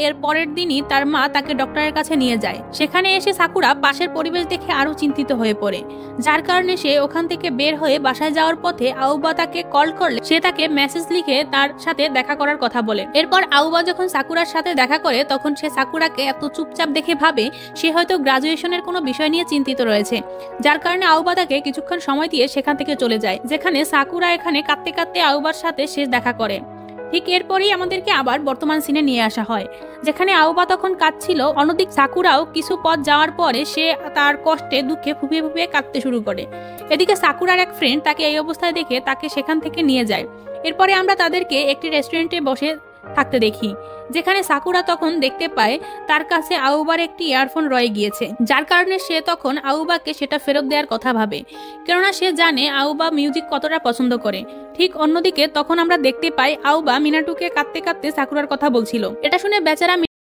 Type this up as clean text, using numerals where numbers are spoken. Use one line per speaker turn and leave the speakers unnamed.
এর পরের দিনই তার মা তাকে ডক্টরের কাছে নিয়ে যায়। সেখানে এসে সাকুরা পাশের পরিবেশ দেখে আরো চিন্তিত হয়ে পড়ে, যার কারণে সে ওখান থেকে বের হয়ে বাসায় যাওয়ার পথে আউবা তাকে কল করলে সে তাকে মেসেজ লিখে তার সাথে দেখা করার কথা বলে। এরপর আউবা যখন সাকুরার সাথে দেখা করে তখন সে সাকুরাকে এত চুপচাপ দেখে ভাবে সে হয়তো গ্রাজুয়েশনের কোনো বিষয় নিয়ে চিন্তিত রয়েছে, যার কারণে আউবা তাকে কিছুক্ষণ সময় দিয়ে সেখান থেকে চলে যায়, যেখানে সাকুরা এখানে কাঁদতে কাঁদতে আউবার সাথে শেষ দেখা করে। ঠিক এরপরেই আমাদেরকে আবার বর্তমান সিনে নিয়ে আসা হয়, যেখানে আউবা তখন কাঁদছিল। অন্যদিক সাকুরাও কিছু পথ যাওয়ার পরে সে তার কষ্টে দুঃখে ফুপিয়ে ফুপিয়ে কাঁদতে শুরু করে। এদিকে সাকুরার এক ফ্রেন্ড তাকে এই অবস্থায় দেখে তাকে সেখান থেকে নিয়ে যায়। এরপরে আমরা তাদেরকে একটি রেস্টুরেন্টে বসে থাকতে দেখি, যেখানে সাকুরা তখন দেখতে পায় তার কাছে আউবার একটি ইয়ারফোন রয়ে গিয়েছে, যার কারণে সে তখন আউবাকে সেটা ফেরত দেওয়ার কথা ভাবে, কেননা সে জানে আউবা মিউজিক কতটা পছন্দ করে। ঠিক অন্যদিকে তখন আমরা দেখতে পাই আউবা মিনাটুকে কাঁদতে কাঁদতে সাকুরার কথা বলছিল। এটা শুনে বেচারা